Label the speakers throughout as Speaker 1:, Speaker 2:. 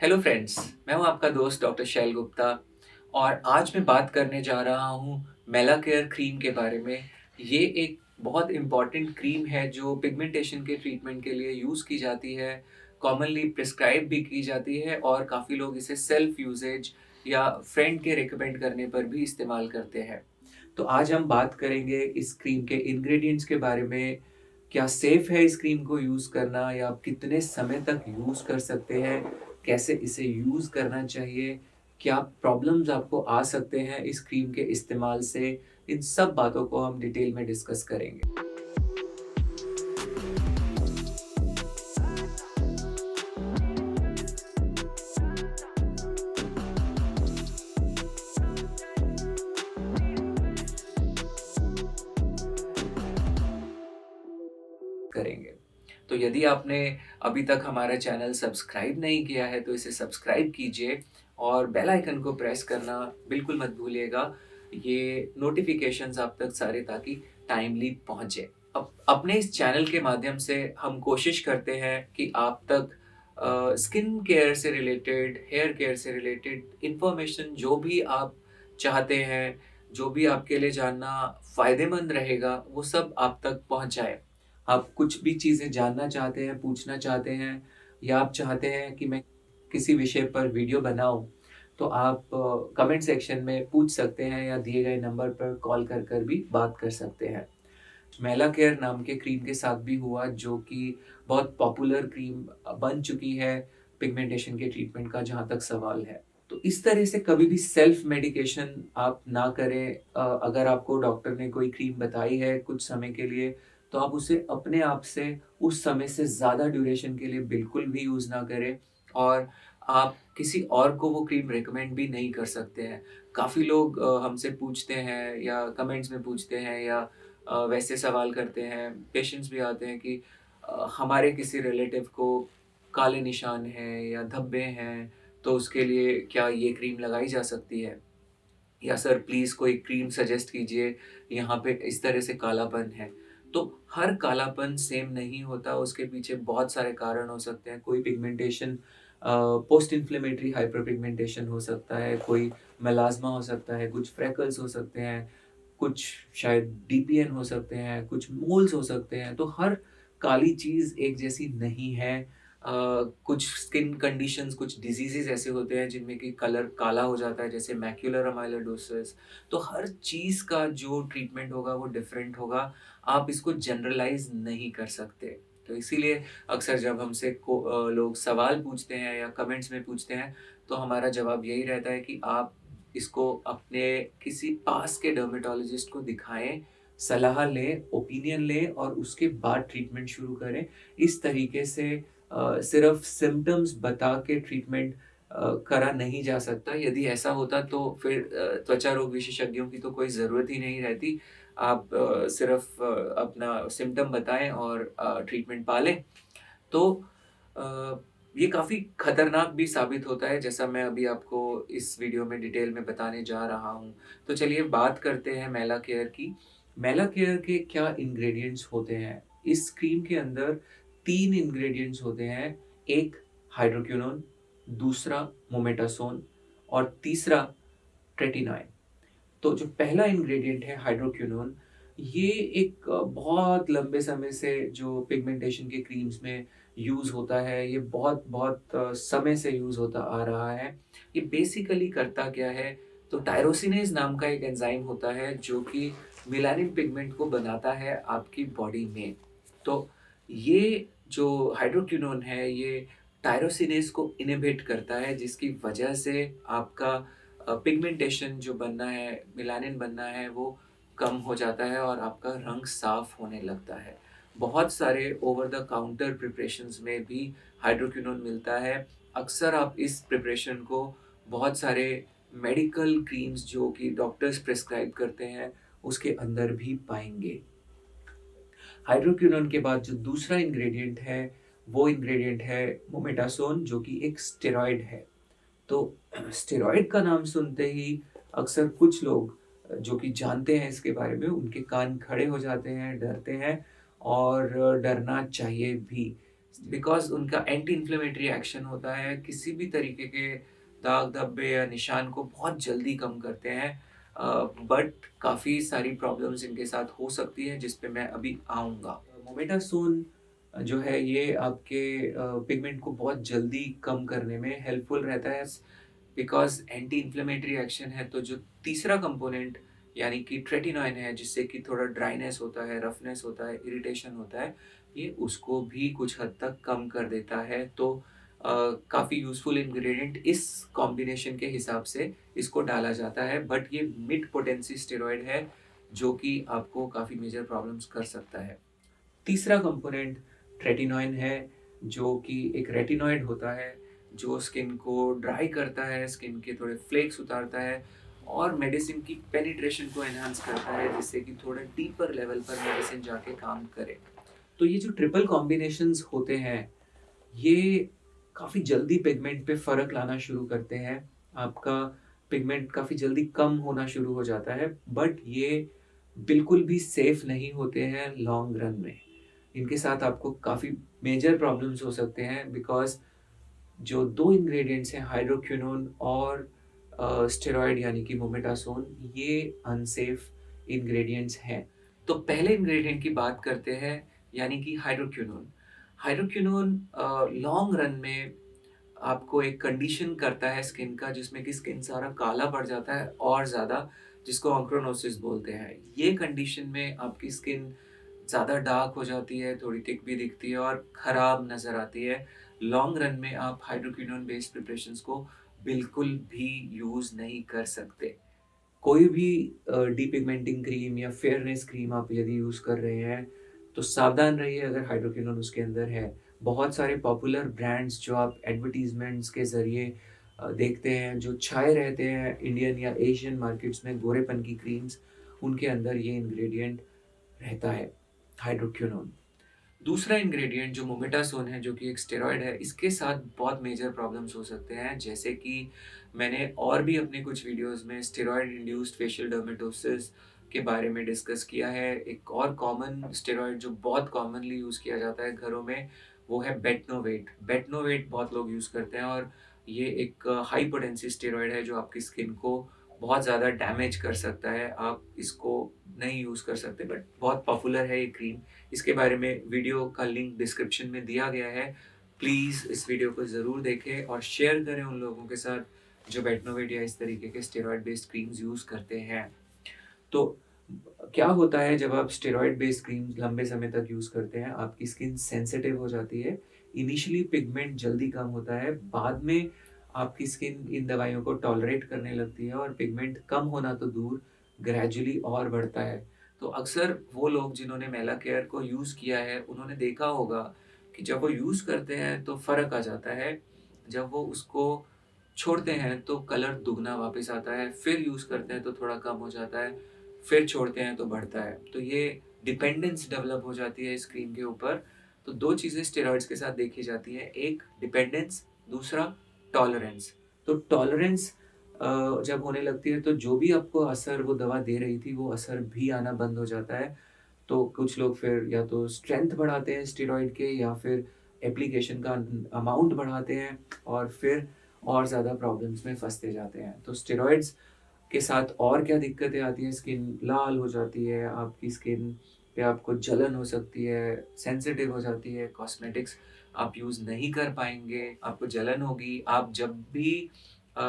Speaker 1: Hello friends, मैं हूं आपका दोस्त डॉक्टर शैल गुप्ता और आज मैं बात करने जा रहा हूं मेलाकेयर क्रीम के बारे में। ये एक बहुत इम्पॉर्टेंट क्रीम है जो पिगमेंटेशन के ट्रीटमेंट के लिए यूज़ की जाती है, कॉमनली प्रिस्क्राइब भी की जाती है और काफ़ी लोग इसे सेल्फ यूसेज या फ्रेंड के रिकमेंड करने पर भी इस्तेमाल करते हैं। तो आज हम बात करेंगे इस क्रीम के इंग्रेडिएंट्स के बारे में, क्या सेफ है इस क्रीम को यूज़ करना या आप कितने समय तक यूज़ कर सकते हैं, कैसे इसे यूज़ करना चाहिए, क्या प्रॉब्लम्स आपको आ सकते हैं इस क्रीम के इस्तेमाल से, इन सब बातों को हम डिटेल में डिस्कस करेंगे। करेंगे। तो यदि आपने अभी तक हमारा चैनल सब्सक्राइब नहीं किया है तो इसे सब्सक्राइब कीजिए और बेल आइकन को प्रेस करना बिल्कुल मत भूलिएगा। ये नोटिफ़िकेशंस आप तक सारे ताकि टाइमली पहुँचे। अब अपने इस चैनल के माध्यम से हम कोशिश करते हैं कि आप तक स्किन केयर से रिलेटेड, हेयर केयर से रिलेटेड इन्फॉर्मेशन जो भी आप चाहते हैं, जो भी आपके लिए जानना फ़ायदेमंद रहेगा, वो सब आप तक पहुँचाएँ। आप कुछ भी चीज़ें जानना चाहते हैं, पूछना चाहते हैं या आप चाहते हैं कि मैं किसी विषय पर वीडियो बनाऊँ, तो आप कमेंट सेक्शन में पूछ सकते हैं या दिए गए नंबर पर कॉल कर भी बात कर सकते हैं। मैला केयर नाम के क्रीम के साथ भी हुआ जो कि बहुत पॉपुलर क्रीम बन चुकी है पिगमेंटेशन के ट्रीटमेंट का जहाँ तक सवाल है। तो इस तरह से कभी भी सेल्फ मेडिकेशन आप ना करें। अगर आपको डॉक्टर ने कोई क्रीम बताई है कुछ समय के लिए, तो आप उसे अपने आप से उस समय से ज़्यादा ड्यूरेशन के लिए बिल्कुल भी यूज़ ना करें और आप किसी और को वो क्रीम रिकमेंड भी नहीं कर सकते हैं। काफ़ी लोग हमसे पूछते हैं या कमेंट्स में पूछते हैं या वैसे सवाल करते हैं, पेशेंट्स भी आते हैं कि हमारे किसी रिलेटिव को काले निशान हैं या धब्बे हैं, तो उसके लिए क्या ये क्रीम लगाई जा सकती है? या सर प्लीज़ कोई क्रीम सजेस्ट कीजिए, यहाँ पे इस तरह से कालापन है। तो हर कालापन सेम नहीं होता, उसके पीछे बहुत सारे कारण हो सकते हैं। कोई pigmentation post inflammatory hyper pigmentation हो सकता है, कोई मेलास्मा हो सकता है, कुछ फ्रेकल्स हो सकते हैं, कुछ शायद डीपीएन हो सकते हैं, कुछ मोल्स हो सकते हैं। तो हर काली चीज़ एक जैसी नहीं है। कुछ स्किन कंडीशंस, कुछ डिजीज़ेज़ ऐसे होते हैं जिनमें कि कलर काला हो जाता है, जैसे मैक्युलर अमाइलोइडोसिस। तो हर चीज़ का जो ट्रीटमेंट होगा वो डिफरेंट होगा। आप इसको जनरलाइज़ नहीं कर सकते। तो इसीलिए अक्सर जब हमसे लोग सवाल पूछते हैं या कमेंट्स में पूछते हैं, तो हमारा जवाब यही रहता है कि आप इसको अपने किसी पास के डर्मेटोलॉजिस्ट को दिखाएँ, सलाह लें, ओपिनियन लें और उसके बाद ट्रीटमेंट शुरू करें। इस तरीके से सिर्फ़ सिम्पटम्स बता के ट्रीटमेंट करा नहीं जा सकता। यदि ऐसा होता तो फिर त्वचा रोग विशेषज्ञों की तो कोई ज़रूरत ही नहीं रहती। आप सिर्फ़ अपना सिम्पटम बताएँ और ट्रीटमेंट पालें। तो अ, ये काफ़ी खतरनाक भी साबित होता है, जैसा मैं अभी आपको इस वीडियो में डिटेल में बताने जा रहा हूँ। तो चलिए बात करते हैं मैला केयर की। मैला केयर के क्या इंग्रेडिएंट्स होते हैं? इस क्रीम के अंदर 3 इंग्रेडिएंट्स होते हैं। एक हाइड्रोक्विनोन, दूसरा मोमेटासोन और तीसरा ट्रेटिनॉइन। तो जो पहला इंग्रेडिएंट है हाइड्रोक्विनोन, ये एक बहुत लंबे समय से जो पिगमेंटेशन के क्रीम्स में यूज़ होता है, ये बहुत-बहुत समय से यूज़ होता आ रहा है। ये बेसिकली करता क्या है, तो टायरोसिनेज़ नाम का एक एंजाइम होता है जो कि मेलानिन पिगमेंट को बनाता है आपकी बॉडी में। तो ये जो हाइड्रोक्विनोन है, ये टायरोसिनेज़ को इन्हिबिट करता है जिसकी वजह से आपका पिगमेंटेशन जो बनना है, मेलानिन बनना है, वो कम हो जाता है और आपका रंग साफ होने लगता है। बहुत सारे ओवर द काउंटर प्रिपरेशंस में भी हाइड्रोक्विनोन मिलता है। अक्सर आप इस प्रिपरेशन को बहुत सारे मेडिकल क्रीम्स जो कि डॉक्टर्स प्रिस्क्राइब करते हैं, उसके अंदर भी पाएँगे। हाइड्रोक्विनोन के बाद जो दूसरा इंग्रेडिएंट है, वो इंग्रेडिएंट है मोमेटासोन जो कि एक स्टेरॉइड है। तो स्टेरॉइड का नाम सुनते ही अक्सर कुछ लोग जो कि जानते हैं इसके बारे में, उनके कान खड़े हो जाते हैं, डरते हैं और डरना चाहिए भी। बिकॉज़ उनका एंटी इन्फ्लेमेटरी एक्शन होता है, किसी भी तरीके के दाग धब्बे या निशान को बहुत जल्दी कम करते हैं। बट काफ़ी सारी प्रॉब्लम्स इनके साथ हो सकती है जिस पे मैं अभी आऊँगा। मोमेटासोन जो है ये आपके पिगमेंट को बहुत जल्दी कम करने में हेल्पफुल रहता है, बिकॉज़ एंटी इन्फ्लेमेटरी एक्शन है। तो जो तीसरा कंपोनेंट यानी कि ट्रेटिनॉइन है, जिससे कि थोड़ा ड्राइनेस होता है, रफनेस होता है, इरिटेशन होता है, ये उसको भी कुछ हद तक कम कर देता है। तो काफ़ी यूज़फुल इंग्रीडिएंट इस कॉम्बिनेशन के हिसाब से इसको डाला जाता है, बट ये मिड पोटेंसी स्टेरॉइड है, जो कि आपको काफ़ी मेजर प्रॉब्लम्स कर सकता है। तीसरा कंपोनेंट ट्रेटिनॉइन है, जो कि एक रेटिनॉइड होता है, जो स्किन को ड्राई करता है, स्किन के थोड़े फ्लेक्स उतारता है और मेडिसिन की पेनिट्रेशन को एनहांस करता है, जिससे कि थोड़ा डीपर लेवल पर मेडिसिन जाके काम करे। तो ये जो ट्रिपल कॉम्बिनेशंस होते हैं, ये काफ़ी जल्दी पिगमेंट पे फ़र्क लाना शुरू करते हैं। आपका पिगमेंट काफ़ी जल्दी कम होना शुरू हो जाता है, बट ये बिल्कुल भी सेफ़ नहीं होते हैं लॉन्ग रन में। इनके साथ आपको काफ़ी मेजर प्रॉब्लम्स हो सकते हैं, बिकॉज़ जो 2 इंग्रीडिएंट्स हैं हाइड्रोक्विनोन और स्टेरॉइड यानी कि मोमेटासोन, ये अनसेफ इंग्रीडिएंट्स हैं। तो पहले इंग्रीडिएंट की बात करते हैं, यानी कि हाइड्रोक्विनोन। हाइड्रोक्विनोन लॉन्ग रन में आपको एक कंडीशन करता है स्किन का, जिसमें कि स्किन सारा काला पड़ जाता है और ज़्यादा, जिसको ऑन्क्रोनोसिस बोलते हैं। ये कंडीशन में आपकी स्किन ज़्यादा डार्क हो जाती है, थोड़ी थिक भी दिखती है और ख़राब नज़र आती है। लॉन्ग रन में आप हाइड्रोक्विनोन बेस्ड प्रिपरेशंस को बिल्कुल भी यूज़ नहीं कर सकते। कोई भी डिपिगमेंटिंग क्रीम या फेयरनेस क्रीम आप यदि यूज़ कर रहे हैं, तो सावधान रहिए अगर हाइड्रोक्विनोन उसके अंदर है। बहुत सारे पॉपुलर ब्रांड्स जो आप एडवर्टाइज़मेंट्स के ज़रिए देखते हैं, जो छाए रहते हैं इंडियन या एशियन मार्केट्स में गोरेपन की क्रीम्स, उनके अंदर ये इंग्रीडिएंट रहता है, हाइड्रोक्विनोन। दूसरा इंग्रेडिएंट जो मोमेटासोन है, जो कि एक स्टेरॉइड है, इसके साथ बहुत मेजर प्रॉब्लम्स हो सकते हैं। जैसे कि मैंने और भी अपने कुछ वीडियोज़ में स्टेरॉइड इंड्यूस्ड फेशियल डर्मेटोसिस के बारे में डिस्कस किया है। एक और कॉमन स्टेरॉइड जो बहुत कॉमनली यूज़ किया जाता है घरों में, वो है बेटनोवेट। बेटनोवेट बहुत लोग यूज़ करते हैं और ये एक हाई पोटेंसी स्टेरॉइड है, जो आपकी स्किन को बहुत ज़्यादा डैमेज कर सकता है। आप इसको नहीं यूज़ कर सकते, बट बहुत पॉपुलर है ये क्रीम। इसके बारे में वीडियो का लिंक डिस्क्रिप्शन में दिया गया है। प्लीज़ इस वीडियो को ज़रूर देखें और शेयर करें उन लोगों के साथ जो बेटनोवेट या इस तरीके के स्टेरॉइड बेस्ड क्रीम्स यूज़ करते हैं। तो क्या होता है जब आप स्टेरॉइड बेस्ड क्रीम लंबे समय तक यूज़ करते हैं, आपकी स्किन सेंसिटिव हो जाती है। इनिशियली पिगमेंट जल्दी कम होता है, बाद में आपकी स्किन इन दवाइयों को टॉलरेट करने लगती है और पिगमेंट कम होना तो दूर, ग्रेजुअली और बढ़ता है। तो अक्सर वो लोग जिन्होंने मेलाकेयर को यूज़ किया है, उन्होंने देखा होगा कि जब वो यूज़ करते हैं तो फ़र्क आ जाता है। जब वो उसको छोड़ते हैं तो कलर दुगना वापस आता है, फिर यूज़ करते हैं तो थोड़ा कम हो जाता है, फिर छोड़ते हैं तो बढ़ता है। तो ये डिपेंडेंस डेवलप हो जाती है इस क्रीम के ऊपर। तो 2 चीज़ें स्टेरॉइड्स के साथ देखी जाती हैं, एक डिपेंडेंस, दूसरा टॉलरेंस। तो टॉलरेंस जब होने लगती है, तो जो भी आपको असर वो दवा दे रही थी, वो असर भी आना बंद हो जाता है। तो कुछ लोग फिर या तो स्ट्रेंथ बढ़ाते हैं स्टेरॉइड के, या फिर एप्लीकेशन का अमाउंट बढ़ाते हैं और फिर और ज़्यादा प्रॉब्लम्स में फँसते जाते हैं। तो स्टेरॉइड्स के साथ और क्या दिक्कतें आती हैं, स्किन लाल हो जाती है, आपकी स्किन पे आपको जलन हो सकती है, सेंसिटिव हो जाती है, कॉस्मेटिक्स आप यूज़ नहीं कर पाएँगे, आपको जलन होगी। आप जब भी अ,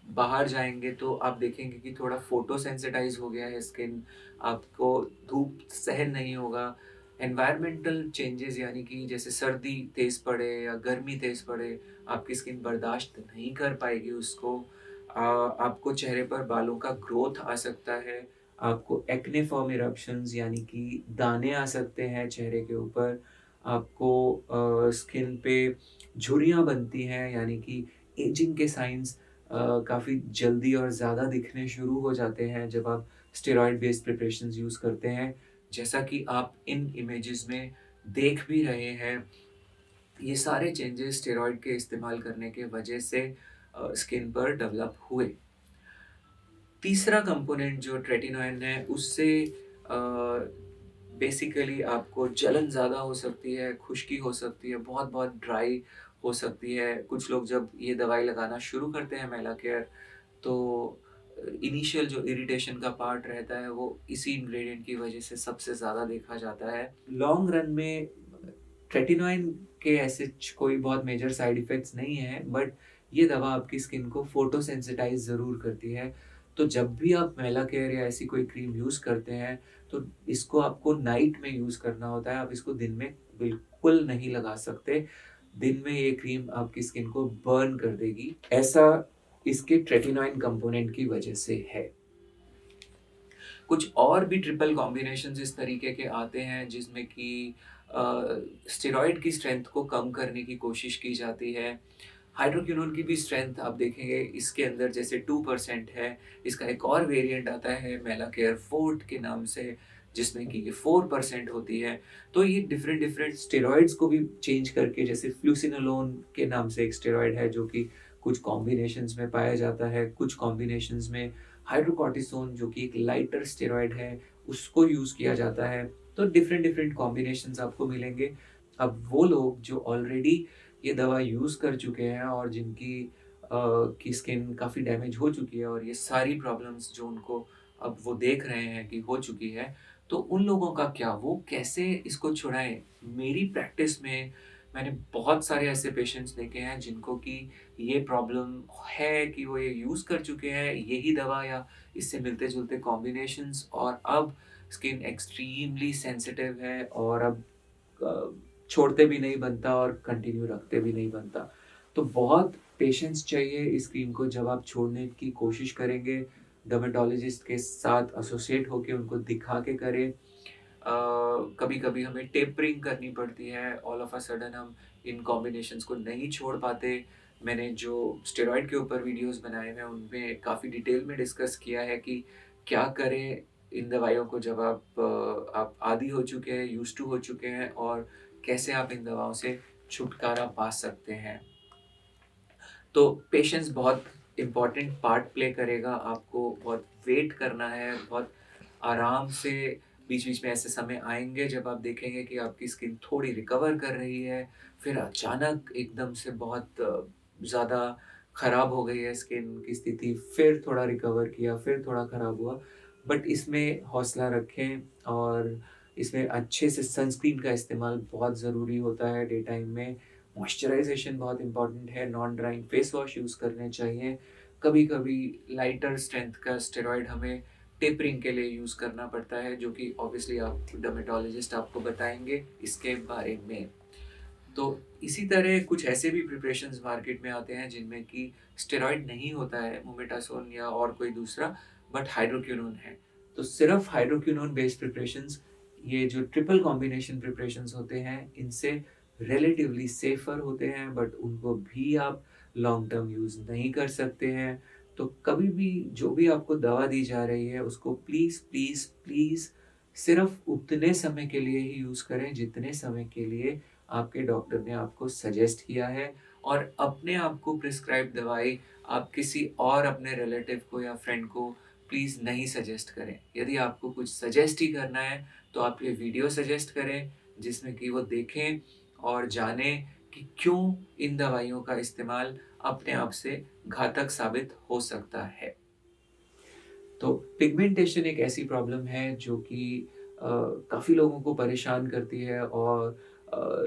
Speaker 1: बाहर जाएँगे तो आप देखेंगे कि थोड़ा फोटो सेंसिटाइज़ हो गया है स्किन, आपको धूप सहन नहीं होगा। एनवायरमेंटल चेंजेज़ यानी कि जैसे सर्दी तेज़ पड़े या गर्मी तेज़ पड़े, आपकी स्किन बर्दाश्त नहीं कर पाएगी उसको। आपको चेहरे पर बालों का ग्रोथ आ सकता है, आपको एक्नेफॉर्म इरप्शंस यानी कि दाने आ सकते हैं चेहरे के ऊपर, आपको स्किन पे झुर्रियाँ बनती हैं, यानी कि एजिंग के साइन्स काफ़ी जल्दी और ज़्यादा दिखने शुरू हो जाते हैं जब आप स्टेरॉइड बेस्ड प्रिपरेशंस यूज़ करते हैं। जैसा कि आप इन इमेजेस में देख भी रहे हैं, ये सारे चेंजेस स्टेरॉइड के इस्तेमाल करने के वजह से स्किन पर डेवलप हुए। तीसरा कंपोनेंट जो ट्रेटिनॉइन है, उससे अ, बेसिकली आपको जलन ज़्यादा हो सकती है, खुश्की हो सकती है, बहुत-बहुत ड्राई हो सकती है। कुछ लोग जब ये दवाई लगाना शुरू करते हैं मेलाकेयर, तो इनिशियल जो इरिटेशन का पार्ट रहता है वो इसी इंग्रेडिएंट की वजह से सबसे ज़्यादा देखा जाता है। लॉन्ग रन में ट्रेटिनोइन के ऐसे कोई बहुत मेजर साइड इफ़ेक्ट्स नहीं है, बट ये दवा आपकी स्किन को फोटोसेंसिटाइज़ ज़रूर करती है। तो जब भी आप मेलाकेयर या ऐसी कोई क्रीम यूज़ करते हैं, तो इसको आपको नाइट में यूज़ करना होता है। आप इसको दिन में बिल्कुल नहीं लगा सकते। दिन में ये क्रीम आपकी स्किन को बर्न कर देगी। ऐसा इसके ट्रेटिनोइन कंपोनेंट की वजह से है। कुछ और भी ट्रिपल कॉम्बिनेशंस इस तरीके के आते हैं जिसमें कि स्टेरॉइड की स्ट्रेंथ को कम करने की कोशिश की जाती है। हाइड्रोक्विनोन की भी स्ट्रेंथ आप देखेंगे इसके अंदर जैसे 2% है। इसका एक और वेरिएंट आता है मेलाकेयर फोर्ट के नाम से, जिसमें कि ये 4% होती है। तो ये डिफरेंट डिफरेंट स्टेरॉइड्स को भी चेंज करके, जैसे फ्लूसिनोलोन के नाम से एक स्टेरॉइड है जो कि कुछ कॉम्बिनेशंस में पाया जाता है, कुछ कॉम्बिनेशंस में हाइड्रोकॉर्टिसोन जो कि एक लाइटर स्टेरॉइड है, उसको यूज़ किया जाता है। तो डिफरेंट डिफरेंट कॉम्बिनेशंस आपको मिलेंगे। अब वो लोग जो ऑलरेडी ये दवा यूज़ कर चुके हैं और जिनकी की स्किन काफ़ी डैमेज हो चुकी है और ये सारी प्रॉब्लम्स जो उनको अब वो देख रहे हैं कि हो चुकी है, तो उन लोगों का क्या? वो कैसे इसको छुड़ाएँ? मेरी प्रैक्टिस में मैंने बहुत सारे ऐसे पेशेंट्स देखे हैं जिनको कि ये प्रॉब्लम है कि वो ये यूज़ कर चुके हैं, यही दवा या इससे मिलते-जुलते कॉम्बिनेशंस, और अब स्किन एक्सट्रीमली सेंसिटिव है और अब छोड़ते भी नहीं बनता और कंटिन्यू रखते भी नहीं बनता। तो बहुत पेशेंस चाहिए इस क्रीम को। जब आप छोड़ने की कोशिश करेंगे, डर्मेटोलॉजिस्ट के साथ एसोसिएट होके उनको दिखा के करें। कभी-कभी हमें टेपरिंग करनी पड़ती है, ऑल ऑफ अ सडन हम इन कॉम्बिनेशंस को नहीं छोड़ पाते। मैंने जो स्टेरॉइड के ऊपर वीडियोज़ बनाए हैं, उनमें काफ़ी डिटेल में डिस्कस किया है कि क्या करें इन दवाइयों को जब आप आदी हो चुके हैं, यूज़्ड टू हो चुके हैं, और कैसे आप इन दवाओं से छुटकारा पा सकते हैं। तो पेशेंस बहुत इम्पोर्टेंट पार्ट प्ले करेगा। आपको बहुत वेट करना है, बहुत आराम से। बीच-बीच में ऐसे समय आएँगे जब आप देखेंगे कि आपकी स्किन थोड़ी रिकवर कर रही है, फिर अचानक एकदम से बहुत ज़्यादा खराब हो गई है स्किन की स्थिति, फिर थोड़ा रिकवर किया, फिर थोड़ा खराब हुआ। बट इसमें हौसला रखें, और इसमें अच्छे से सनस्क्रीन का इस्तेमाल बहुत ज़रूरी होता है डे टाइम में। मॉइस्चराइज़ेशन बहुत इम्पोर्टेंट है, non drawing face wash use करने चाहिए। कभी-कभी लाइटर स्ट्रेंथ का स्टेरॉइड हमें टेपरिंग के लिए यूज़ करना पड़ता है, जो कि ऑब्वियसली आप डर्मेटोलॉजिस्ट आपको बताएँगे इसके बारे में। तो इसी तरह कुछ ऐसे भी प्रिपरेशंस मार्केट में आते हैं जिनमें कि स्टेरॉइड नहीं होता है, मोमेटासोन या और कोई दूसरा, बट हाइड्रोक्विनोन है। तो सिर्फ़ हाइड्रोक्विनोन बेस्ड प्रिपरेशंस, ये जो ट्रिपल कॉम्बिनेशन प्रिपरेशंस होते हैं, इनसे रिलेटिवली सेफ़र होते हैं, बट उनको भी आप लॉन्ग टर्म यूज़ नहीं कर सकते हैं। तो कभी भी जो भी आपको दवा दी जा रही है, उसको प्लीज़, प्लीज़, प्लीज़ सिर्फ़ उतने समय के लिए ही यूज़ करें जितने समय के लिए आपके डॉक्टर ने आपको सजेस्ट किया है, और अपने आप को प्रिस्क्राइब दवाई आप किसी और अपने रिलेटिव को या फ्रेंड को प्लीज़ नहीं सजेस्ट करें। यदि आपको कुछ सजेस्ट ही करना है, तो आप ये वीडियो सजेस्ट करें जिसमें कि वो देखें और जानें कि क्यों इन दवाइयों का इस्तेमाल अपने आप से घातक साबित हो सकता है। तो पिगमेंटेशन एक ऐसी प्रॉब्लम है जो कि काफ़ी लोगों को परेशान करती है, और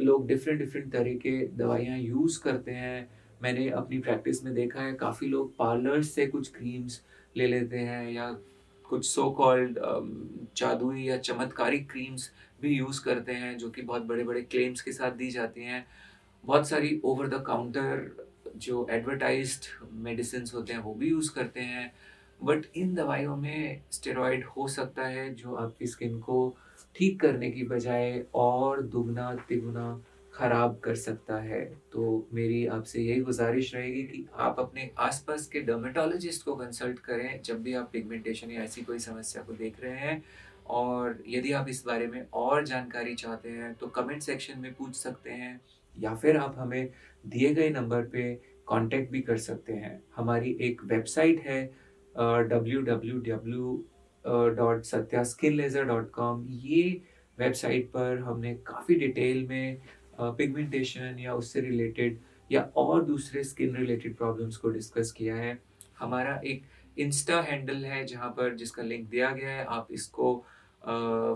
Speaker 1: लोग डिफरेंट डिफरेंट तरह के दवाइयाँ यूज़ करते हैं। मैंने अपनी प्रैक्टिस में देखा है, काफ़ी लोग पार्लर्स से कुछ क्रीम्स ले लेते हैं, या कुछ सो कॉल्ड जादुई या चमत्कारिक क्रीम्स भी यूज़ करते हैं जो कि बहुत बड़े-बड़े क्लेम्स के साथ दी जाती हैं। बहुत सारी ओवर द काउंटर जो एडवर्टाइज्ड मेडिसिन्स होते हैं वो भी यूज़ करते हैं। बट इन दवाइयों में स्टेरॉइड हो सकता है जो आपकी स्किन को ठीक करने की बजाय और दुगना-तिगुना खराब कर सकता है। तो मेरी आपसे यही गुज़ारिश रहेगी कि आप अपने आस-पास के डर्मेटोलॉजिस्ट को कंसल्ट करें जब भी आप पिगमेंटेशन या ऐसी कोई समस्या को देख रहे हैं। और यदि आप इस बारे में और जानकारी चाहते हैं तो कमेंट सेक्शन में पूछ सकते हैं, या फिर आप हमें दिए गए नंबर पे कॉन्टैक्ट भी कर सकते हैं। हमारी एक वेबसाइट है www.satyaskinlaser.com। ये वेबसाइट पर हमने काफ़ी डिटेल में पिगमेंटेशन या उससे रिलेटेड या और दूसरे स्किन रिलेटेड प्रॉब्लम्स को डिस्कस किया है। हमारा एक इंस्टा हैंडल है जहाँ पर जिसका लिंक दिया गया है, आप इसको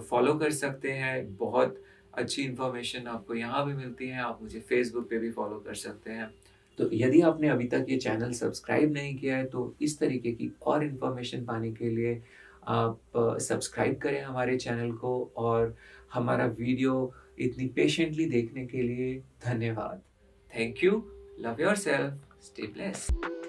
Speaker 1: फॉलो कर सकते हैं। बहुत अच्छी इन्फॉर्मेशन आपको यहाँ भी मिलती है, आप मुझे फ़ेसबुक पे भी फॉलो कर सकते हैं। तो यदि आपने अभी तक ये चैनल सब्सक्राइब नहीं किया है, तो इस तरीके की और इन्फॉर्मेशन पाने के लिए आप सब्सक्राइब करें हमारे चैनल को और हमारा वीडियो इतनी पेशेंटली देखने के लिए धन्यवाद। Thank you, love yourself, stay blessed.